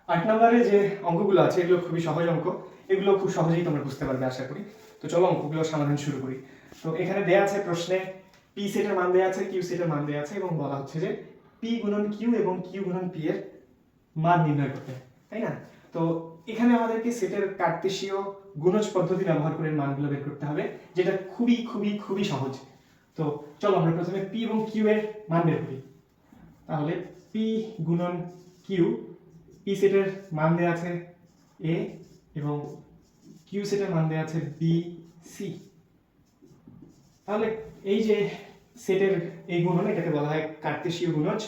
8 নম্বরে যে অঙ্কগুলো আছে এগুলো খুবই সহজ অঙ্ক, এগুলো খুব সহজেই তোমরা বুঝতে পারবে আশা করি। তো চলো অঙ্কগুলো সমাধান শুরু করি। তো এখানে দেয়া আছে প্রশ্নে পি সেটের মান দেয়া আছে, কিউ সেটের মান দেয়া আছে এবং বলা হচ্ছে যে পি গুণন কিউ এবং কিউ গুণন পি এর মান নির্ণয় করতে, তাই না? তো এখানে আমাদেরকে সেটের কার্তেশীয় গুণজ পদ্ধতি ব্যবহার করে মানগুলো বের করতে হবে, যেটা খুবই খুবই খুবই সহজ। তো চলো আমরা প্রথমে পি এবং কিউ এর মান বের করি। তাহলে পি গুণন কিউ, পি সেটের মান দেওয়া আছে এ এবং কিউ সেটের মান দেওয়া আছে বি সি। তাহলে এই যে সেটের এই গুণন, এটাকে বলা হয় কার্তেশীয় গুণজ।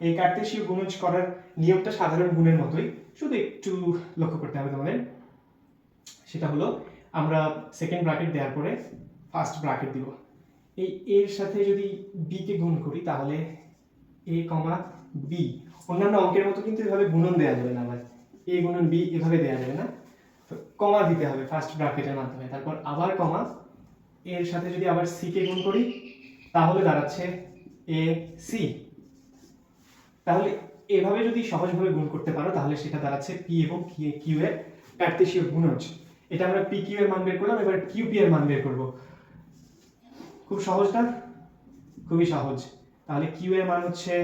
এই কার্তেশীয় গুণজ করার নিয়মটা সাধারণ গুণের মতোই, শুধু একটু লক্ষ্য করতে হবে তোমাদের। সেটা হলো আমরা সেকেন্ড ব্র্যাকেট দেওয়ার পরে ফার্স্ট ব্র্যাকেট দিব। এই এর সাথে যদি বি কে গুণ করি তাহলে এ কমা বি, অন্যান্য অঙ্কের মতো কিন্তু এভাবে গুণন দেওয়া যাবে না, আবার এ গুণন বি এভাবে দেওয়া যাবে না, তো কমা দিতে হবে ফার্স্ট ব্র্যাকেটের মাধ্যমে, তারপর আবার কমা, এর সাথে যদি আবার সি কে গুণ করি তাহলে দাঁড়াচ্ছে এ সি। তাহলে এভাবে যদি সহজভাবে গুণ করতে পারো তাহলে সেটা দাঁড়াচ্ছে পি এবং কিউ এর কার্তেশীয় গুণজ। এটা আমরা পি কিউ এর মান বের করলাম, এবার কিউ পি এর মান বের করব। খুব সহজ না? খুবই সহজ। তাহলে কিউ এর মান হচ্ছে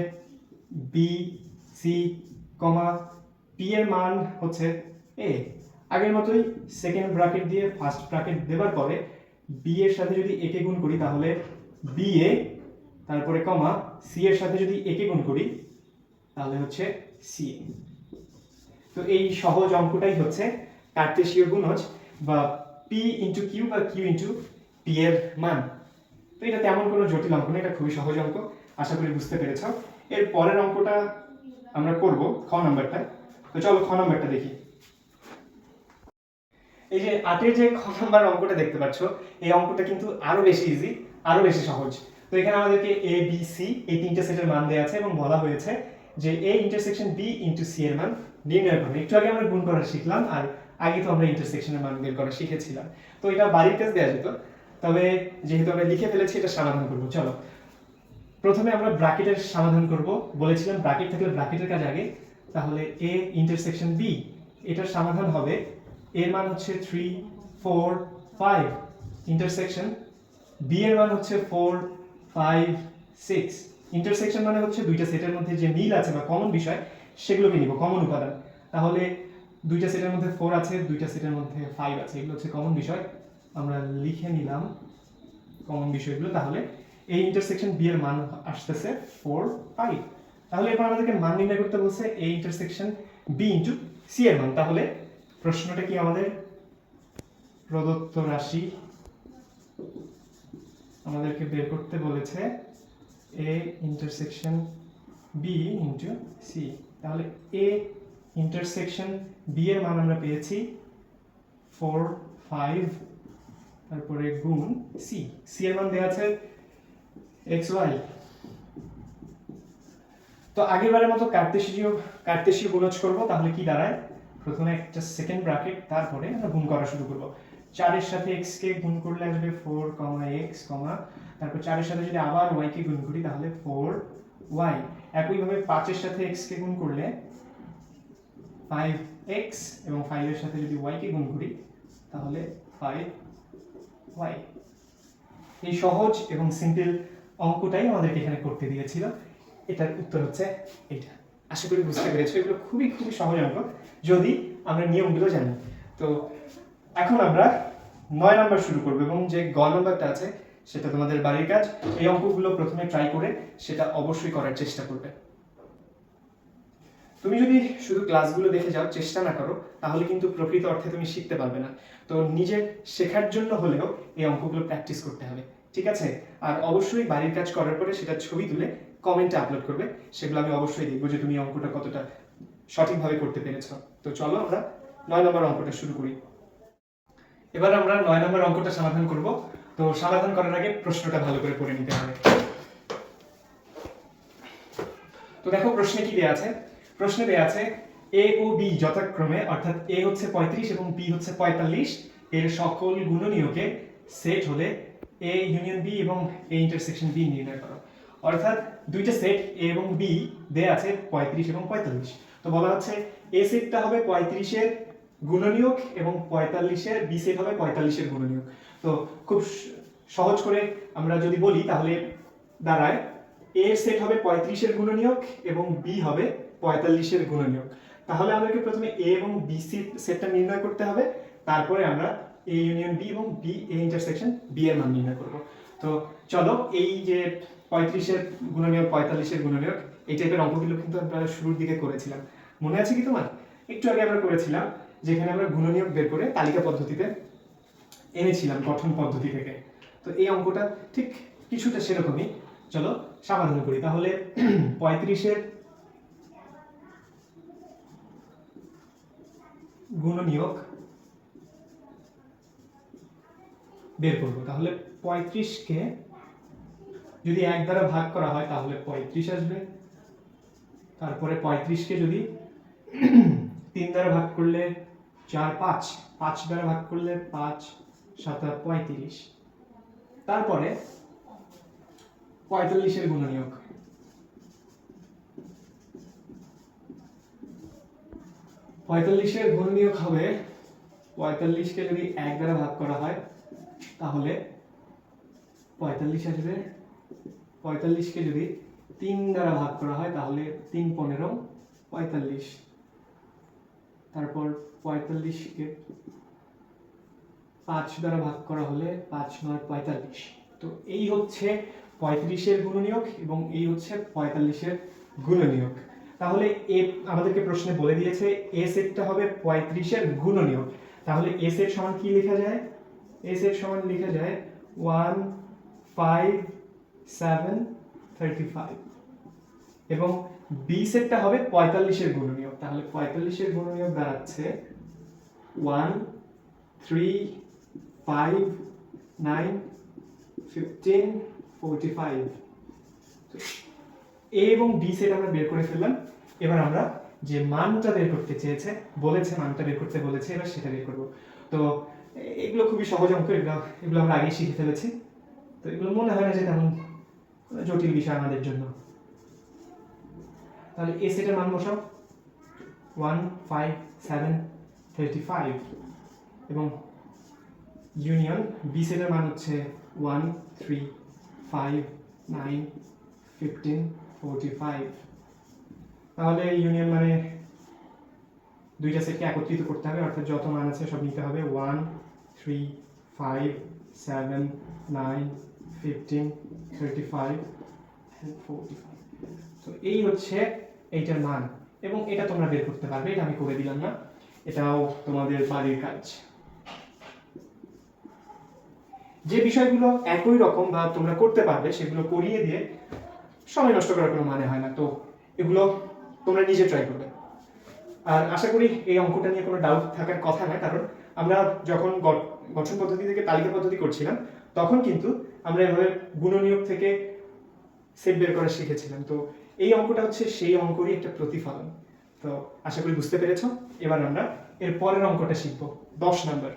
বি সি কমা পি এর মান হচ্ছে এ। আগের মতোই সেকেন্ড ব্র্যাকেট দিয়ে ফার্স্ট ব্র্যাকেট দেওয়ার পরে বি এর সাথে যদি এ কে গুণ করি তাহলে বি এ, তারপরে কমা সি এর সাথে যদি এ কে গুণ করি তাহলে হচ্ছে সি এ। তো এই সহজ অঙ্কটাই হচ্ছে কার্তেশীয় গুণজ বা পি ইন্টু কিউ বা কিউ ইন্টু পি এর মান। তো এটা তেমন কোনো জটিল অঙ্ক না, এটা খুবই সহজ অঙ্ক, আশা করি বুঝতে পেরেছ। এর পরের অঙ্কটা আমরা করব খ নাম্বারটা। তো চলো খ নাম্বারটা দেখি। এই যে 8 যে খ নাম্বার অঙ্কটা দেখতে পাচ্ছ, এই অঙ্কটা কিন্তু আরো বেশি ইজি, আরো বেশি সহজ। তো এখানে আমাদেরকে এ বি সি এই তিনটে সেটের মান দেওয়া আছে এবং বলা হয়েছে যে A intersection B into C এর মান নির্ণয় করবে। একটু আগে আমরা গুণ করা শিখলাম, আর আগে তো আমরা ইন্টারসেকশনের মান বের করা শিখেছিলাম। তো এটা বাড়ির কাজ দেওয়া যেত, তবে যেহেতু আমরা লিখে ফেলেছি এটা সমাধান করব। চলো প্রথমে আমরা ব্র্যাকেটের সমাধান করব, বলেছিলাম ব্র্যাকেট থাকলে ব্র্যাকেটের কাজ আগে। তাহলে এ ইন্টারসেকশন বি, এটার সমাধান হবে এর মান হচ্ছে 3 4 5, ইন্টারসেকশন বি এর মান হচ্ছে 4 5 6। ইন্টারসেকশন মানে হচ্ছে দুইটা সেটের মধ্যে যে মিল আছে বা কমন বিষয় সেগুলোকে নিব, কমন উপাদান। তাহলে দুইটা সেটের মধ্যে 4 আছে, দুইটা সেটের মধ্যে 5 আছে, এগুলো হচ্ছে কমন বিষয়, আমরা লিখে নিলাম কমন বিষয়গুলো। তাহলে এই ইন্টারসেকশন বি এর মান আসতেছে 4 5। তাহলে এবার আমাদেরকে মান নির্ণয় করতে বলছে A intersection B into C এর মান। তাহলে প্রশ্নটা কি আমাদের, প্রদত্ত রাশি আমাদেরকে বের করতে বলেছে A intersection B into C. তাহলে এ ইন্টারসেকশন বি এর মান আমরা পেয়েছি 4 5, তারপরে গুণ সি, সি এর মান দেওয়া আছে xy। তো আগেরবারের মতো কার্তেশীয় গুণজ করব। তাহলে কি দাঁড়ায়, প্রথমে একটা সেকেন্ড ব্র্যাকেট, তারপরে আমরা গুণ করা শুরু করব। 4 এর সাথে x কে গুণ করলে আসবে 4 x, তারপর 4 এর সাথে যদি আবার y কে গুণ করি তাহলে 4y। একইভাবে 5 এর সাথে x কে গুণ করলে 5x এবং 5 এর সাথে যদি y কে গুণ করি তাহলে 5y। এই সহজ এবং সিম্পল অঙ্কটাই আমাদেরকে এখানে করতে দিয়েছিল। এটার উত্তর হচ্ছে এটা। আশা করি বুঝতে পেরেছো, এগুলো খুবই খুবই সহজ অঙ্ক যদি আমরা নিয়মগুলো জানি। তো এখন আমরা 9 নাম্বার শুরু করব এবং যে গ নাম্বারটা আছে সেটা তোমাদের বাড়ির কাজ। এই অঙ্কগুলো প্রথমে ট্রাই করে সেটা অবশ্যই করার চেষ্টা করবে। তুমি যদি শুধু ক্লাসগুলো দেখে যাও, চেষ্টা না করো, তাহলে কিন্তু প্রকৃত অর্থে তুমি শিখতে পারবে না। তো নিজের শেখার জন্য হলেও এই অঙ্কগুলো প্র্যাকটিস করতে হবে, ঠিক আছে? আর অবশ্যই বাড়ির কাজ করার পরে সেটা ছবি তুলে কমেন্টে আপলোড করবে, সেগুলো আমি অবশ্যই দেখবো যে তুমি অঙ্কটা কতটা সঠিকভাবে করতে পেরেছো। তো চলো আমরা 9 নম্বর অঙ্কটা শুরু করি। এবার আমরা 9 নম্বর অঙ্কটা সমাধান করব। তো সমাধান করার আগে প্রশ্নটা ভালো করে পড়ে নিতে হবে। তো দেখো প্রশ্নে কি দেয়া আছে, প্রশ্নে দেয়া আছে এ ও বি যথাক্রমে, অর্থাৎ এ হচ্ছে 35 এবং বি হচ্ছে 45 এর সকল গুণনীয়কে সেট হলে এ ইউনিয়ন বি এবং এ ইন্টারসেকশন বি নির্ণয় করো। অর্থাৎ দুইটা সেট এ এবং বি দেয়া আছে 35 এবং 45। তো বলা হচ্ছে এ সেটটা হবে 35-এর গুণনীয়ক এবং 45-এর বি সেট হবে 45-এর গুণনীয়ক। তো খুব সহজ করে আমরা যদি বলি তাহলে দাঁড়ায় এ সেট হবে 35-এর গুণনীয়ক এবং বি হবে 45-এর গুণনীয়ক। তাহলে আমাদেরকে প্রথমে এ এবং বি সেটটা নির্ণয় করতে হবে, তারপরে আমরা এ ইউনিয়ন বি এবং বি এ ইন্টারসেকশন বি এর মান নির্ণয় করব। তো চলো, এই যে 35-এর গুণনীয়ক 45-এর গুণনীয়ক এই টাইপের অঙ্কগুলো কিন্তু আমরা শুরুর দিকে করেছিলাম, মনে আছে কি তোমার? একটু আগে আমরা করেছিলাম, যেখানে আমরা গুণনীয়ক বের করে তালিকা পদ্ধতিতে এনেছিলাম গঠন পদ্ধতি থেকে। তো এই অঙ্কটা ঠিক কিছুটা সেরকমই। চলো সমাধান করি। তাহলে 35-এর গুণনীয়ক বের করব। তাহলে 35-কে যদি 1 দ্বারা ভাগ করা হয় তাহলে 35 আসবে। তারপরে 35-কে যদি 3 দ্বারা ভাগ করলে 4, 5 দ্বারা ভাগ করলে 5 7 35। তারপরে 45-এর গুণনীয়ক, 45-এর গুণনীয়ক হবে 45-কে যদি 1 দ্বারা ভাগ করা হয় তাহলে 45 আসবে। 45-কে যদি 3 দ্বারা ভাগ করা হয় তাহলে 3 15 45। তারপর 45-কে 5 দ্বারা ভাগ করা হলে 5 9 45। তো এই হচ্ছে 35-এর গুণনীয়ক এবং এই হচ্ছে 45-এর গুণনীয়ক। তাহলে এ আমাদেরকে প্রশ্নে বলে দিয়েছে এ সেটটা হবে 35-এর গুণনীয়ক। তাহলে এ সেট সমান কি লেখা যায়? এ সেট সমান লেখা যায় 1 5 7 35 এবং বি সেটটা হবে 45-এর গুণনীয়ক। তাহলে 45-এর গুণনীয়ক দাঁড়াচ্ছে 1 3 5 9 15 45। এ এবং বি সেট আমরা বের করে ফেললাম। এবার আমরা যে মানটা বের করতে চেয়েছে বলেছে, মানটা বের করতে বলেছে, এবার সেটা বের করব। তো এগুলো খুবই সহজ অঙ্ক, এগুলো আমরা আগে শিখে ফেলেছি। তো এগুলো মনে হয় না যে তেমন জটিল বিষয় আমাদের জন্য। তাহলে এ সেটের মান বসাও 1 5 7 35 এবং ইউনিয়ন বি সেটের মান হচ্ছে 1 3 5 9 15 45। তাহলে ইউনিয়ন মানে দুইটা সেটকে একত্রিত করতে হবে, অর্থাৎ যত মান আছে সব নিতে হবে। 1 3 5 7 9 15 35 45। তো এই হচ্ছে এইটার মান এবং এটা তোমরা বের করতে পারবে, এটা আমি করে দিলাম না, এটাও তোমাদের বাড়ির কাজ। যে বিষয়গুলো একই রকম বা তোমরা করতে পারবে সেগুলো করিয়ে দিয়ে সময় নষ্ট করার কোনো মানে হয় না। তো এগুলো তোমরা নিজে ট্রাই করবে। আর আশা করি এই অঙ্কটা নিয়ে কোনো ডাউট থাকার কথা না, কারণ আমরা যখন গঠন পদ্ধতি থেকে তালিকা পদ্ধতি করছিলাম তখন কিন্তু আমরা এভাবে গুণনীয়ক থেকে সেট বের করা শিখেছিলাম। তো এই অঙ্কটা হচ্ছে সেই অঙ্করই একটা প্রতিফলন। তো আশা করি বুঝতে পেরেছো। এবার আমরা এর পরের অঙ্কটা শিখবো, 10 নম্বর।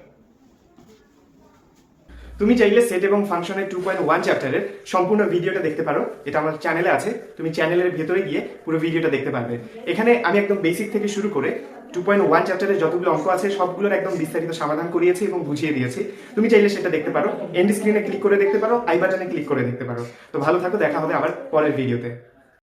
তুমি চাইলে সেট এবং ফাংশনের 2.1 চ্যাপ্টারের সম্পূর্ণ ভিডিওটা দেখতে পারো, এটা আমার চ্যানেলে আছে। তুমি চ্যানেলের ভেতরে গিয়ে পুরো ভিডিওটা দেখতে পারবে। এখানে আমি একদম বেসিক থেকে শুরু করে 2.1 চ্যাপ্টারের যতগুলো অঙ্ক আছে সবগুলোর একদম বিস্তারিত সমাধান করিয়েছি এবং বুঝিয়ে দিয়েছি। তুমি চাইলে সেটা দেখতে পারো, এন্ড স্ক্রিনে ক্লিক করে দেখতে পারো, আই বাটনে ক্লিক করে দেখতে পারো। তো ভালো থাকো, দেখা হবে আবার পরের ভিডিওতে।